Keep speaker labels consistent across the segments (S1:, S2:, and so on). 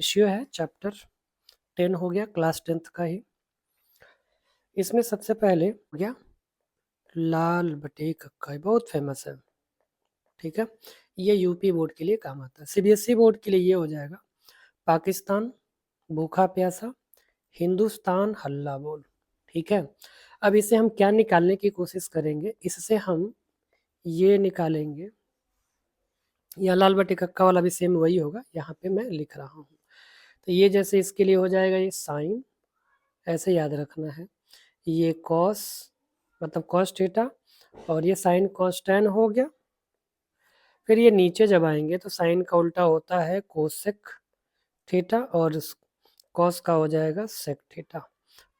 S1: Ratio है chapter 10 हो गया, क्लास 10th का ही। इसमें सबसे पहले हो गया लाल बटे कक्का, बहुत फेमस है, ठीक है। ये यूपी बोर्ड के लिए काम आता है। सीबीएसई बोर्ड के लिए ये हो जाएगा पाकिस्तान भूखा प्यासा, हिंदुस्तान हल्ला बोल, ठीक है। अब इसे हम क्या निकालने की कोशिश करेंगे, इससे हम ये निकालेंगे, या लाल बटे कक्का वाला भी सेम वही होगा, यहाँ पे मैं लिख रहा हूँ। तो ये जैसे इसके लिए हो जाएगा ये साइन, ऐसे याद रखना है, ये कॉस मतलब कॉस थीटा, और ये साइन कॉस टेन हो गया। फिर ये नीचे जब आएंगे तो साइन का उल्टा होता है कोसेक थीटा, और कॉस का हो जाएगा सेक थीटा,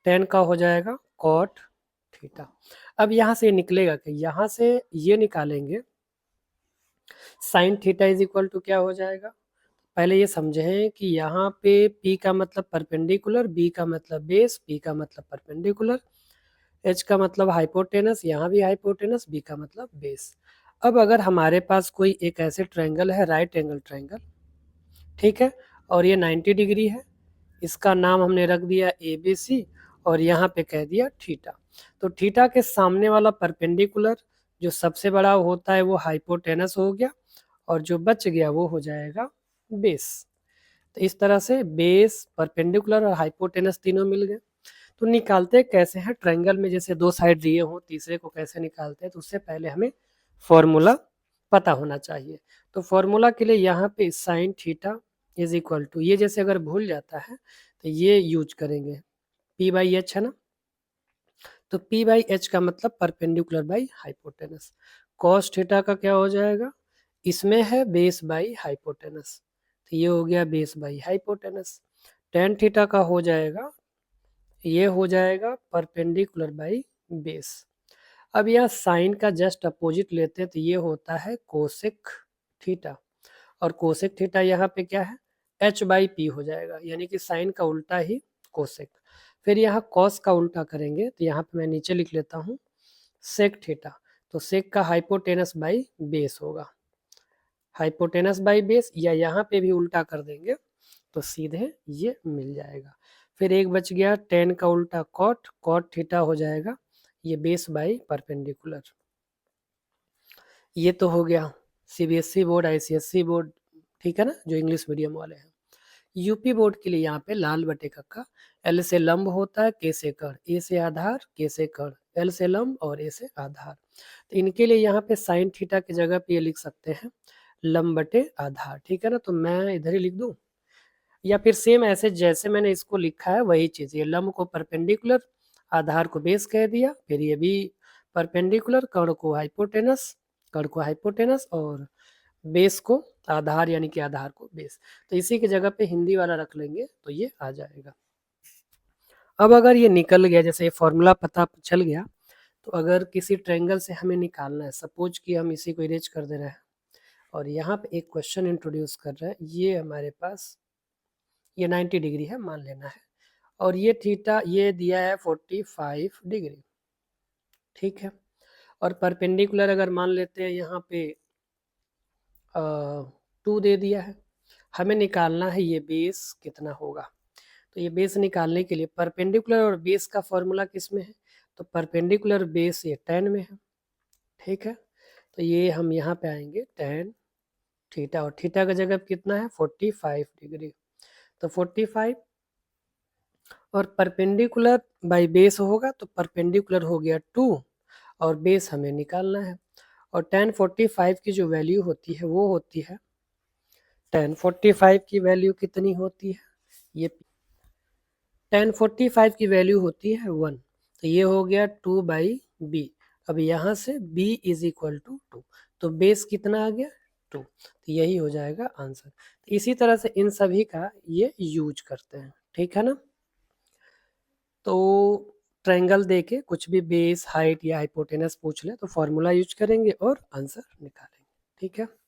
S1: टेन का हो जाएगा कॉट थीटा। अब यहाँ से निकलेगा कि यहाँ से ये निकालेंगे sine theta is equal to क्या हो जाएगा। पहले ये समझें कि यहाँ पे P का मतलब परपेंडिकुलर, B का मतलब बेस, P का मतलब परपेंडिकुलर, H का मतलब हाइपोटेनस, यहाँ भी हाइपोटेनस, B का मतलब बेस। अब अगर हमारे पास कोई एक ऐसे ट्रायंगल है, राइट एंगल ट्रायंगल, ठीक है, और ये 90 डिग्री है, इसका नाम हमने रख दिया ABC, और यहाँ पे कह दिया थीटा। तो थीटा के सामने वाला परपेंडिकुलर जो सबसे बड़ा होता है वो हाइपोटेनस हो गया, और जो बच गया वो हो जाएगा बेस। तो इस तरह से बेस, परपेंडिकुलर और हाइपोटेनस तीनों मिल गए। तो निकालते कैसे हैं ट्रायंगल में, जैसे दो साइड दिए हों, तीसरे को कैसे निकालते हैं, तो उससे पहले हमें फॉर्मूला पता होना चाहिए। तो फॉर्मूला के लिए यहाँ पे sine theta is equal to, ये जैसे अगर भूल जाता है तो ये यूज करेंगे, P बाई एच है ना, तो P बाई एच का मतलब perpendicular by hypotenuse. Cos theta का क्या हो जाएगा, इसमें है बेस बाई हाइपोटेनस, तो ये हो गया base by hypotenuse. Tan theta का हो जाएगा, ये हो जाएगा परपेंडिकुलर बाई बेस। अब यह साइन का जस्ट अपोजिट लेते हैं तो ये होता है कोसेक थीटा, और कोसेक थीटा यहाँ पे क्या है, एच बाई पी हो जाएगा, यानी कि साइन का उल्टा ही कोसेक। फिर यहाँ कॉस का उल्टा करेंगे तो यहाँ पे मैं नीचे लिख लेता हूँ सेक थीटा, तो सेक का हाइपोटेनस बाई बेस होगा, हाइपोटेनस बाई बेस, या यहाँ पे भी उल्टा कर देंगे तो सीधे ये मिल जाएगा। फिर एक बच गया टेन का उल्टा कॉट, कॉट थीटा हो जाएगा ये बेस बाई परपेंडिकुलर। ये तो हो गया सीबीएसई बोर्ड, आईसीएसई बोर्ड, ठीक है ना, जो इंग्लिश मीडियम वाले हैं। यूपी बोर्ड के लिए यहाँ पे लाल बटे कक्का, एल से लंब होता है, के से कड़, ए से आधार, के से कड़, एल से लंब और ए से आधार। तो इनके लिए यहाँ पे साइन थीटा की जगह पे ये लिख सकते हैं लंब बटे आधार, ठीक है ना, तो मैं इधर ही लिख दूं, या फिर सेम ऐसे जैसे मैंने इसको लिखा है वही चीज़, ये लंब को परपेंडिकुलर, आधार को बेस कह दिया, फिर ये भी परपेंडिकुलर, कर्ण को हाइपोटेनस और बेस को आधार, यानी कि आधार को बेस। तो इसी की जगह पे हिंदी वाला रख लेंगे तो ये आ जाएगा। अब अगर ये निकल गया, जैसे ये फॉर्मूला पता चल गया, तो अगर किसी ट्रायंगल से हमें निकालना है, सपोज कि हम इसी को इरेज कर दे रहे हैं और यहाँ पे एक क्वेश्चन इंट्रोड्यूस कर रहे हैं, ये हमारे पास ये 90 डिग्री है मान लेना है, और ये थीटा ये दिया है 45 डिग्री, ठीक है, और परपेंडिकुलर अगर मान लेते हैं यहाँ पे 2 दे दिया है, हमें निकालना है ये बेस कितना होगा। तो ये बेस निकालने के लिए परपेंडिकुलर और बेस का फॉर्मूला किस में है, तो परपेंडिकुलर बेस ये 10 में है, ठीक है, तो ये हम यहाँ पे आएंगे 10 थीटा, और थीटा का जगह कितना है 45 डिग्री, तो 45 और परपेंडिकुलर बाई बेस होगा, तो परपेंडिकुलर हो गया 2 और बेस हमें निकालना है, और tan 45 की जो वैल्यू होती है वो होती है, tan 45 की वैल्यू कितनी होती है, ये tan 45 की वैल्यू होती है 1, तो ये हो गया 2 बाई बी। अब यहाँ से b इज इक्वल टू 2, तो बेस कितना आ गया 2, तो यही हो जाएगा आंसर। तो इसी तरह से इन सभी का ये यूज करते हैं, ठीक है ना। तो ट्रायंगल देके कुछ भी बेस, हाइट या हाइपोटेनस पूछ ले तो फॉर्मूला यूज करेंगे और आंसर निकालेंगे, ठीक है।